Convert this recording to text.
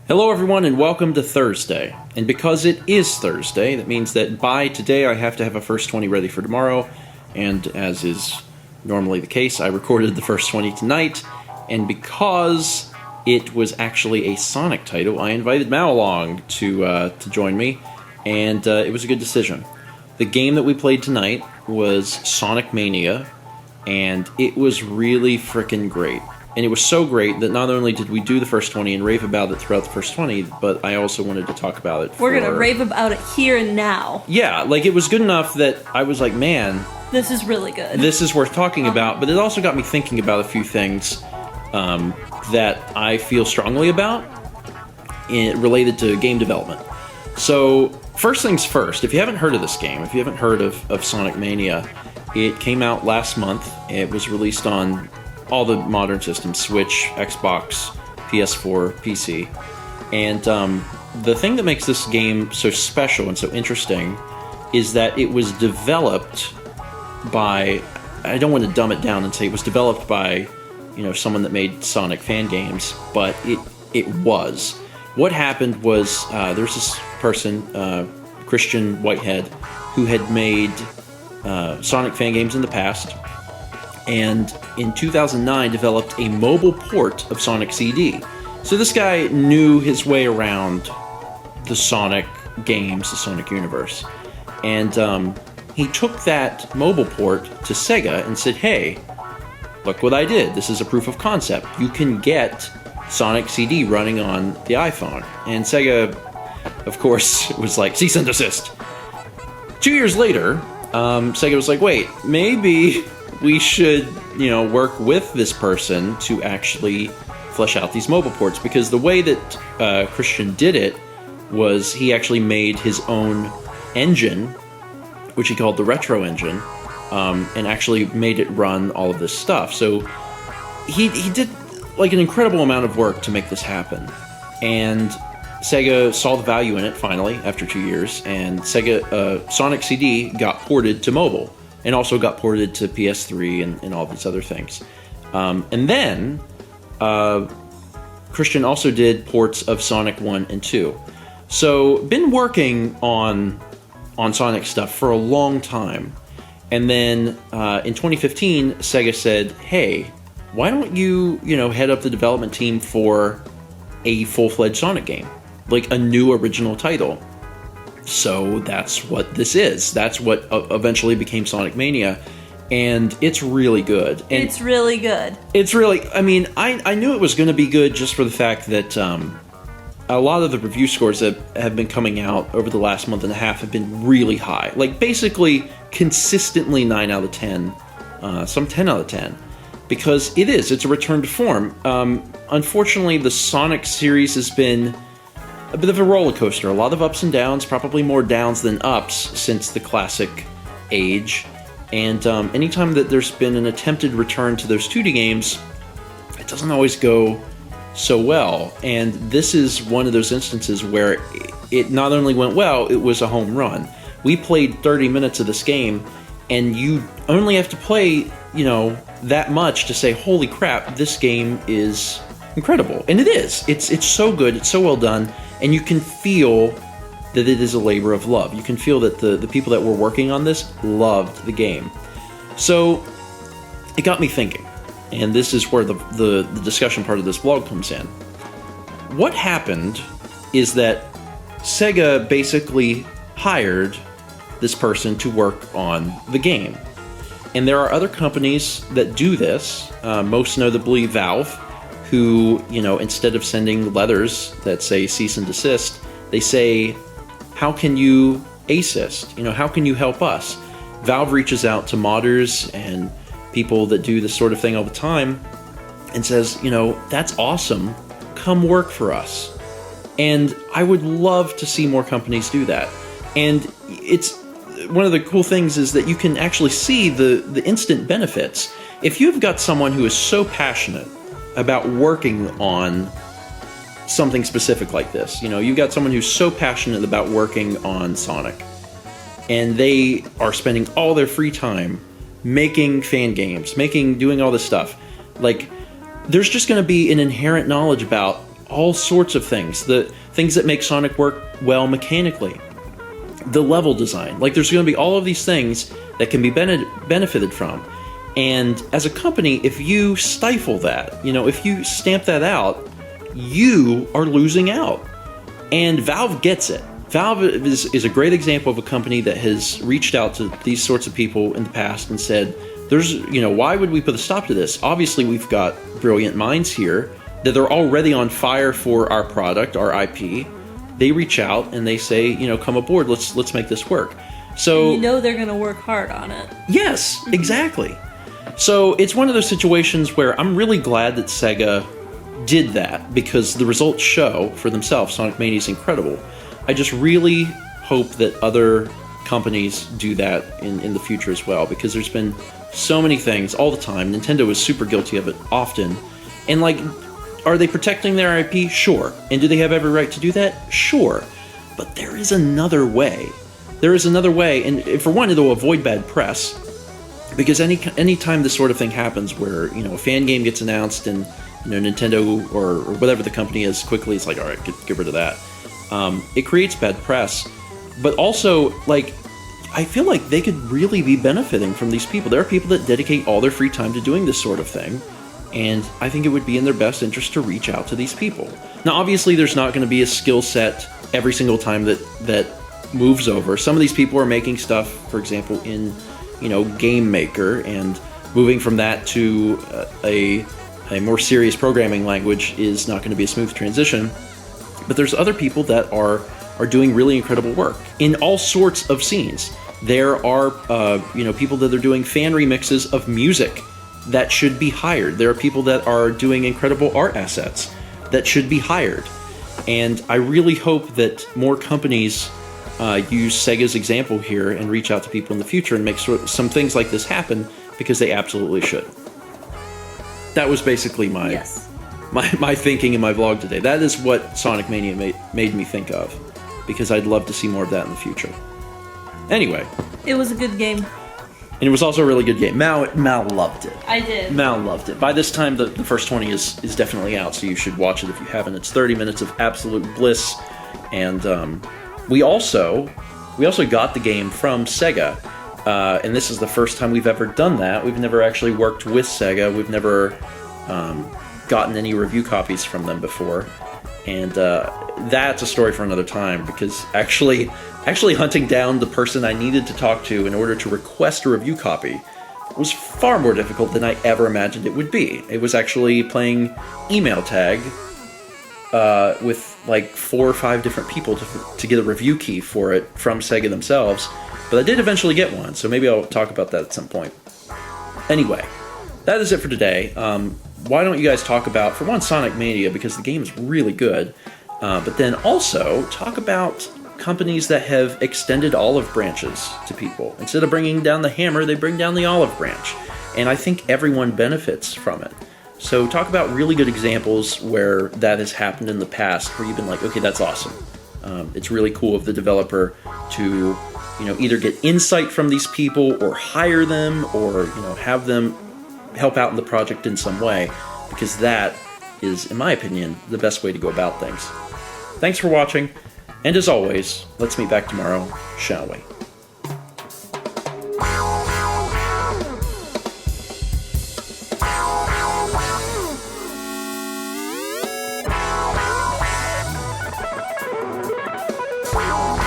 Hello, everyone, and welcome to Thursday. And because it is Thursday, that means that by today I have to have a first 20 ready for tomorrow. And as is normally the case, I recorded the first 20 tonight. And it was actually a Sonic title, I invited Mal along to join me, and it was a good decision. The game that we played tonight was Sonic Mania, and it was really frickin' great. And it was so great that not only did we do the first 20 and rave about it throughout the first 20, but I also wanted to talk about it. We're gonna rave about it here and now. Yeah, like it was good enough that I was like, man, this is really good. This is worth talking about, but it also got me thinking about a few things that I feel strongly about related to game development. So, first things first, if you haven't heard of this game, if you haven't heard of Sonic Mania, it came out last month. It was released on all the modern systems, Switch, Xbox, PS4, PC. And the thing that makes this game so special and so interesting is that it was developed by, I don't want to dumb it down and say it was developed by, someone that made Sonic fan games, but it was. What happened was there's this person, Christian Whitehead, who had made Sonic fan games in the past, and in 2009 developed a mobile port of Sonic CD. So this guy knew his way around the Sonic games, the Sonic universe. And he took that mobile port to Sega and said, hey, look what I did. This is a proof of concept. You can get Sonic CD running on the iPhone. And Sega, of course, was like, cease and desist. 2 years later, Sega was like, wait, maybe we should, work with this person to actually flesh out these mobile ports, because the way that Christian did it was he actually made his own engine, which he called the Retro Engine, and actually made it run all of this stuff. So he did like an incredible amount of work to make this happen, and Sega saw the value in it finally after 2 years, and Sega Sonic CD got ported to mobile. And also got ported to PS3 and all these other things. And then, Christian also did ports of Sonic 1 and 2. So, been working on Sonic stuff for a long time. And then, in 2015, Sega said, hey, why don't you, head up the development team for a full-fledged Sonic game? Like a new original title. So that's what this is. That's what eventually became Sonic Mania, and it's really good. And it's really good. It's really, I knew it was going to be good just for the fact that a lot of the review scores that have been coming out over the last month and a half have been really high. Like, basically, consistently 9 out of 10, some 10 out of 10. Because it's a return to form. Unfortunately, the Sonic series has been a bit of a roller coaster, a lot of ups and downs, probably more downs than ups since the classic age. And anytime that there's been an attempted return to those 2D games, it doesn't always go so well. And this is one of those instances where it not only went well, it was a home run. We played 30 minutes of this game, and you only have to play, that much to say, holy crap, this game is incredible. And it is. It's so good, it's so well done. And you can feel that it is a labor of love. You can feel that the people that were working on this loved the game. So it got me thinking, and this is where the discussion part of this blog comes in. What happened is that Sega basically hired this person to work on the game. And there are other companies that do this, most notably Valve, who, instead of sending letters that say cease and desist, they say, how can you assist? How can you help us? Valve reaches out to modders and people that do this sort of thing all the time and says, that's awesome, come work for us. And I would love to see more companies do that. And it's one of the cool things is that you can actually see the instant benefits. If you've got someone who is so passionate about working on something specific like this, you've got someone who's so passionate about working on Sonic, and they are spending all their free time making fan games, doing all this stuff. Like, there's just going to be an inherent knowledge about all sorts of things. The things that make Sonic work well mechanically. The level design. Like, there's going to be all of these things that can be benefited from. And as a company, if you stifle that, if you stamp that out, you are losing out. And Valve gets it. Valve is a great example of a company that has reached out to these sorts of people in the past and said, why would we put a stop to this? Obviously, we've got brilliant minds here that are already on fire for our product, our IP. They reach out and they say, come aboard, let's make this work. So they're going to work hard on it. Yes, exactly. So it's one of those situations where I'm really glad that Sega did that, because the results show for themselves Sonic Mania is incredible. I just really hope that other companies do that in the future as well, because there's been so many things all the time. Nintendo is super guilty of it often. And are they protecting their IP? Sure. And do they have every right to do that? Sure. But there is another way. There is another way, and for one, it'll avoid bad press, because any time this sort of thing happens where, a fan game gets announced and, Nintendo or whatever the company is quickly is like, all right, get rid of that. It creates bad press. But also, I feel like they could really be benefiting from these people. There are people that dedicate all their free time to doing this sort of thing, and I think it would be in their best interest to reach out to these people. Now, obviously, there's not going to be a skill set every single time that moves over. Some of these people are making stuff, for example, in, Game Maker, and moving from that to a more serious programming language is not going to be a smooth transition. But there's other people that are doing really incredible work in all sorts of scenes. There are, people that are doing fan remixes of music that should be hired. There are people that are doing incredible art assets that should be hired. And I really hope that more companies use Sega's example here and reach out to people in the future and make some things like this happen, because they absolutely should. That was basically my thinking in my vlog today. That is what Sonic Mania made me think of, because I'd love to see more of that in the future. Anyway. It was a good game. And it was also a really good game. Mal loved it. I did. Mal loved it. By this time, the first 20 is definitely out, so you should watch it if you haven't. It's 30 minutes of absolute bliss. And we also got the game from Sega. And this is the first time we've ever done that. We've never actually worked with Sega. We've never gotten any review copies from them before. And that's a story for another time, because actually hunting down the person I needed to talk to in order to request a review copy was far more difficult than I ever imagined it would be. It was actually playing email tag with 4 or 5 different people to get a review key for it from Sega themselves. But I did eventually get one, so maybe I'll talk about that at some point. Anyway, that is it for today. Why don't you guys talk about, for one, Sonic Mania, because the game is really good, but then also talk about companies that have extended olive branches to people. Instead of bringing down the hammer, they bring down the olive branch. And I think everyone benefits from it. So talk about really good examples where that has happened in the past, where you've been like, okay, that's awesome. It's really cool of the developer to, either get insight from these people or hire them or, have them help out in the project in some way, because that is, in my opinion, the best way to go about things. Thanks for watching, and as always, let's meet back tomorrow, shall we? Wow.